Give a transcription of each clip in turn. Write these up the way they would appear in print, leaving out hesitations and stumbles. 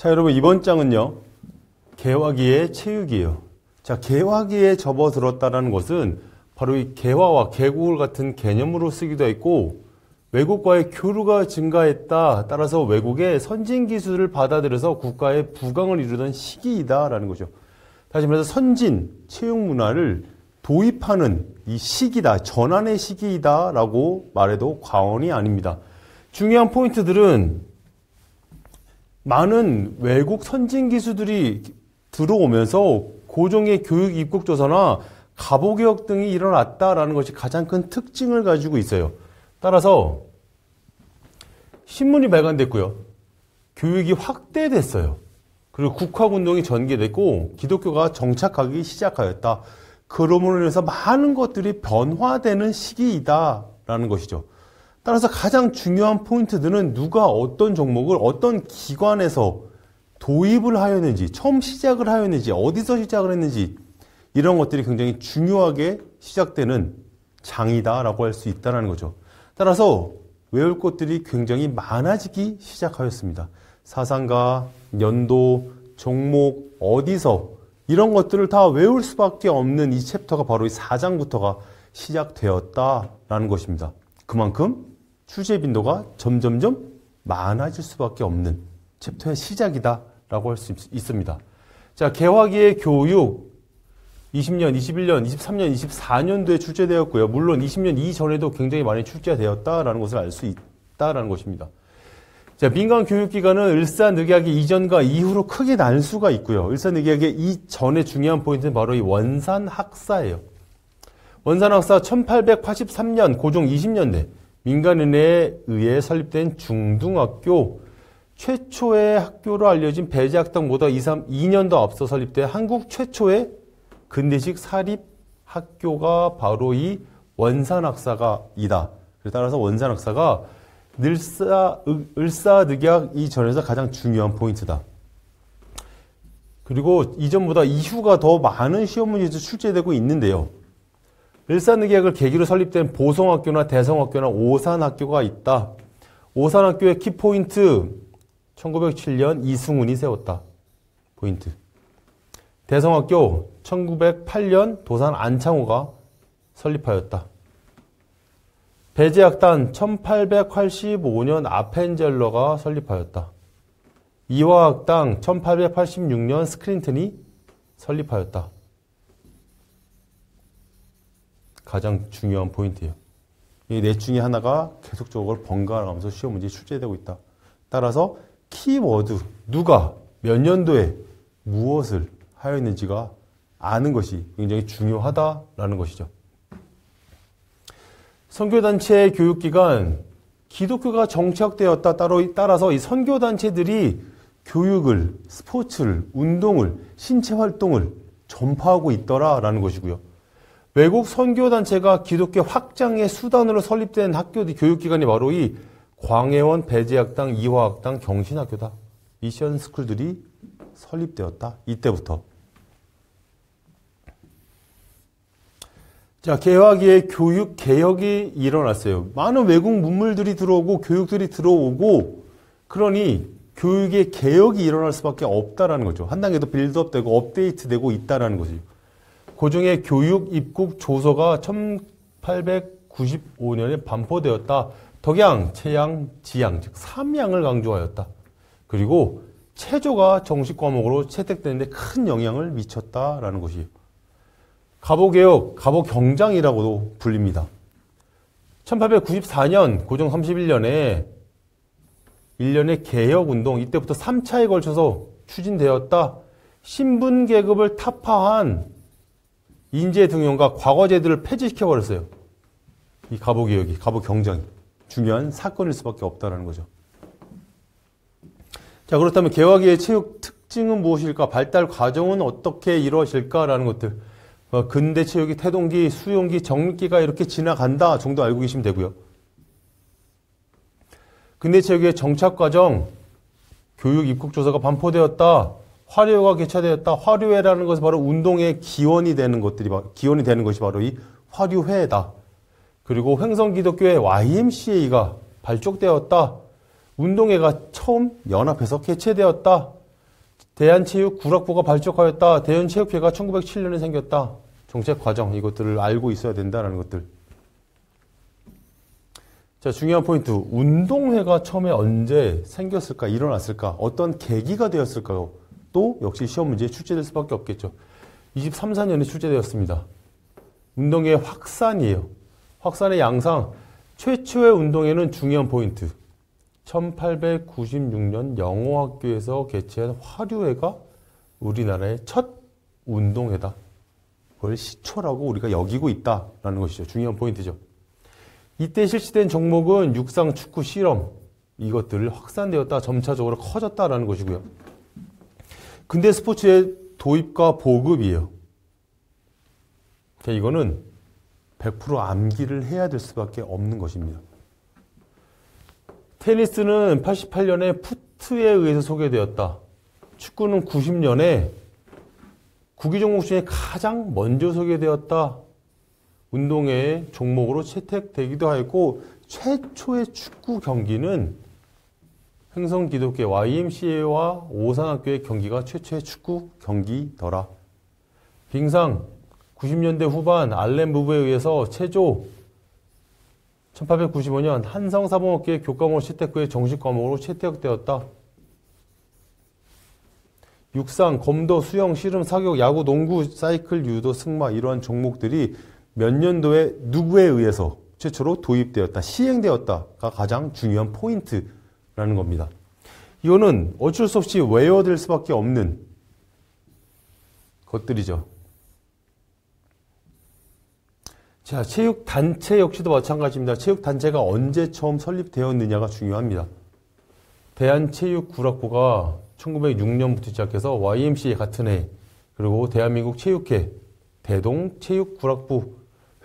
자, 여러분, 이번 장은요, 개화기의 체육이에요. 자, 개화기에 접어들었다는 것은 바로 이 개화와 개국을 같은 개념으로 쓰기도 했고, 외국과의 교류가 증가했다. 따라서 외국의 선진 기술을 받아들여서 국가의 부강을 이루던 시기이다라는 거죠. 다시 말해서 선진 체육 문화를 도입하는 이 시기다, 전환의 시기이다라고 말해도 과언이 아닙니다. 중요한 포인트들은 많은 외국 선진 기술들이 들어오면서 고종의 교육 입국 조사나 갑오개혁 등이 일어났다라는 것이 가장 큰 특징을 가지고 있어요. 따라서 신문이 발간됐고요. 교육이 확대됐어요. 그리고 국학운동이 전개됐고 기독교가 정착하기 시작하였다. 그러므로 인해서 많은 것들이 변화되는 시기이다라는 것이죠. 따라서 가장 중요한 포인트들은 누가 어떤 종목을 어떤 기관에서 도입을 하였는지, 처음 시작을 하였는지, 어디서 시작을 했는지 이런 것들이 굉장히 중요하게 시작되는 장이다라고 할 수 있다는 거죠. 따라서 외울 것들이 굉장히 많아지기 시작하였습니다. 사상가, 연도, 종목, 어디서 이런 것들을 다 외울 수밖에 없는 이 챕터가 바로 이 4장부터가 시작되었다라는 것입니다. 그만큼 출제 빈도가 점점점 많아질 수밖에 없는 챕터의 시작이다라고 할 수 있습니다. 자, 개화기의 교육 20년, 21년, 23년, 24년도에 출제되었고요. 물론 20년 이전에도 굉장히 많이 출제되었다라는 것을 알 수 있다라는 것입니다. 자, 민간 교육기관은 을사늑약의 이전과 이후로 크게 나눌 수가 있고요. 을사늑약의 이전의 중요한 포인트는 바로 이 원산학사예요. 원산학사 1883년 고종 20년대 민간인에 의해 설립된 중등학교, 최초의 학교로 알려진 배제학당보다 2년도 앞서 설립된 한국 최초의 근대식 사립학교가 바로 이 원산학사가이다. 따라서 원산학사가 을사늑약 이전에서 가장 중요한 포인트다. 그리고 이전보다 이후가 더 많은 시험 문제도 출제되고 있는데요. 을사늑약을 계기로 설립된 보성학교나 대성학교나 오산학교가 있다. 오산학교의 키포인트 1907년 이승훈이 세웠다. 포인트. 대성학교 1908년 도산 안창호가 설립하였다. 배제학단 1885년 아펜젤러가 설립하였다. 이화학당 1886년 스크린튼이 설립하였다. 가장 중요한 포인트예요. 이 넷 중에 하나가 계속적으로 번갈아 가면서 시험 문제에 출제되고 있다. 따라서 키워드, 누가 몇 년도에 무엇을 하였는지가 아는 것이 굉장히 중요하다라는 것이죠. 선교단체 교육기관, 기독교가 정착되었다. 따라서 이 선교단체들이 교육을, 스포츠를, 운동을, 신체활동을 전파하고 있더라라는 것이고요. 외국 선교단체가 기독교 확장의 수단으로 설립된 학교, 교육기관이 바로 이 광해원, 배제학당, 이화학당, 경신학교다. 미션 스쿨들이 설립되었다. 이때부터. 자, 개화기의 교육 개혁이 일어났어요. 많은 외국 문물들이 들어오고 교육들이 들어오고 그러니 교육의 개혁이 일어날 수밖에 없다라는 거죠. 한 단계 더 빌드업되고 업데이트되고 있다라는 거죠. 고종의 교육 입국 조서가 1895년에 반포되었다. 덕양, 채양, 지양, 즉 3양을 강조하였다. 그리고 체조가 정식 과목으로 채택되는데 큰 영향을 미쳤다라는 것이에요. 갑오개혁, 갑오경장이라고도 불립니다. 1894년 고종 31년에 1년의 개혁운동, 이때부터 3차에 걸쳐서 추진되었다. 신분계급을 타파한 인재등용과 과거제들을 폐지시켜버렸어요. 이 갑오개혁이, 갑오경장이 중요한 사건일 수밖에 없다는 거죠. 자, 그렇다면 개화기의 체육 특징은 무엇일까? 발달 과정은 어떻게 이루어질까라는 것들. 근대 체육이 태동기, 수용기, 정기가 이렇게 지나간다 정도 알고 계시면 되고요. 근대 체육의 정착 과정, 교육 입국 조사가 반포되었다. 화려회가 개최되었다. 화려회라는 것은 바로 운동의 기원이 되는 것이 바로 이 화류회다. 그리고 횡성기독교의 YMCA가 발족되었다. 운동회가 처음 연합해서 개최되었다. 대한체육구락부가 발족하였다. 대한체육회가 1907년에 생겼다. 정책 과정 이것들을 알고 있어야 된다는 것들. 자, 중요한 포인트. 운동회가 처음에 언제 생겼을까? 일어났을까? 어떤 계기가 되었을까? 또 역시 시험 문제에 출제될 수밖에 없겠죠. 23, 4년에 출제되었습니다. 운동회 확산이에요. 확산의 양상. 최초의 운동회는 중요한 포인트. 1896년 영어학교에서 개최한 화류회가 우리나라의 첫 운동회다. 그걸 시초라고 우리가 여기고 있다라는 것이죠. 중요한 포인트죠. 이때 실시된 종목은 육상, 축구, 실험 이것들을 확산되었다. 점차적으로 커졌다라는 것이고요. 근대 스포츠의 도입과 보급이에요. 이거는 100% 암기를 해야 될 수밖에 없는 것입니다. 테니스는 88년에 푸트에 의해서 소개되었다. 축구는 90년에 구기 종목 중에 가장 먼저 소개되었다. 운동회의 종목으로 채택되기도 하였고 최초의 축구 경기는 흥성기독교 YMCA와 오산학교의 경기가 최초의 축구 경기더라. 빙상 90년대 후반 알렌 부부에 의해서 체조 1895년 한성사범학교의 교과목으로 채택 후에 정식 과목으로 채택되었다. 육상, 검도, 수영, 씨름, 사격, 야구, 농구, 사이클, 유도, 승마 이러한 종목들이 몇 년도에 누구에 의해서 최초로 도입되었다, 시행되었다가 가장 중요한 포인트라는 겁니다. 이거는 어쩔 수 없이 외워야 될 수밖에 없는 것들이죠. 자, 체육단체 역시도 마찬가지입니다. 체육단체가 언제 처음 설립되었느냐가 중요합니다. 대한체육구락부가 1906년부터 시작해서 YMCA 같은 해, 그리고 대한민국 체육회, 대동체육구락부,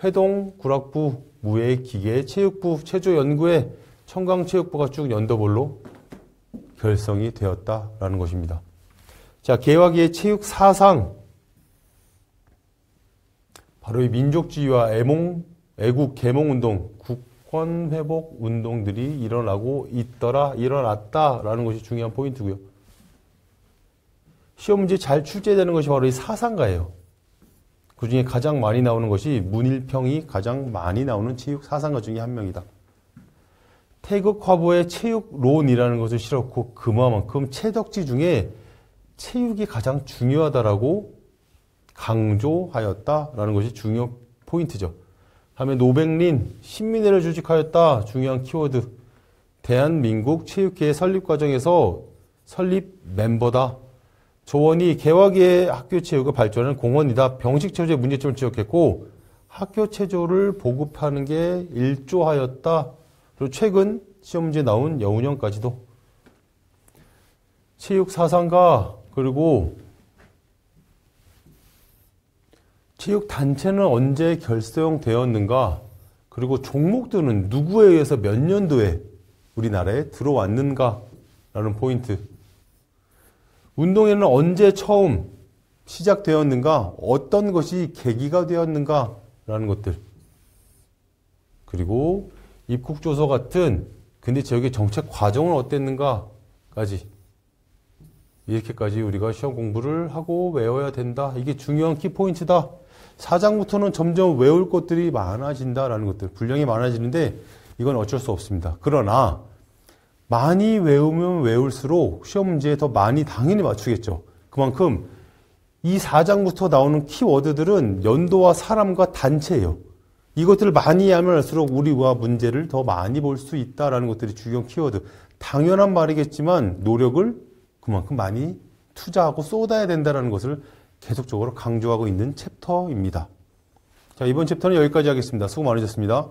회동구락부, 무예기계체육부, 체조연구회, 청강체육부가 쭉 연도별로 결성이 되었다라는 것입니다. 자, 개화기의 체육사상. 바로 이 민족주의와 애국 계몽운동, 국권회복 운동들이 일어나고 있더라, 일어났다라는 것이 중요한 포인트고요. 시험 문제 잘 출제되는 것이 바로 이 사상가예요. 그 중에 가장 많이 나오는 것이 문일평이 가장 많이 나오는 체육 사상가 중에 한 명이다. 태극화보의 체육론이라는 것을 실었고 그만큼 채덕지 중에 체육이 가장 중요하다라고 강조하였다라는 것이 중요 포인트죠. 다음에 노백린, 신민회를 조직하였다. 중요한 키워드. 대한민국 체육회의 설립 과정에서 설립 멤버다. 조원이 개화기의 학교 체육을 발전하는 공헌이다. 병식 체조의 문제점을 지적했고 학교 체조를 보급하는 게 일조하였다. 그리고 최근 시험 문제에 나온 여운형까지도 체육 사상가, 그리고 체육 단체는 언제 결성되었는가, 그리고 종목들은 누구에 의해서 몇 년도에 우리나라에 들어왔는가라는 포인트. 운동회는 언제 처음 시작되었는가, 어떤 것이 계기가 되었는가라는 것들. 그리고 입국조서 같은 근대 지역의 정책 과정은 어땠는가까지. 이렇게까지 우리가 시험 공부를 하고 외워야 된다. 이게 중요한 키포인트다. 4장부터는 점점 외울 것들이 많아진다라는 것들. 분량이 많아지는데 이건 어쩔 수 없습니다. 그러나 많이 외우면 외울수록 시험 문제에 더 많이 당연히 맞추겠죠. 그만큼 이 4장부터 나오는 키워드들은 연도와 사람과 단체예요. 이것들을 많이 하면 할수록 우리와 문제를 더 많이 볼 수 있다라는 것들이 중요한 키워드. 당연한 말이겠지만 노력을 그만큼 많이 투자하고 쏟아야 된다는 것을 계속적으로 강조하고 있는 챕터입니다. 자, 이번 챕터는 여기까지 하겠습니다. 수고 많으셨습니다.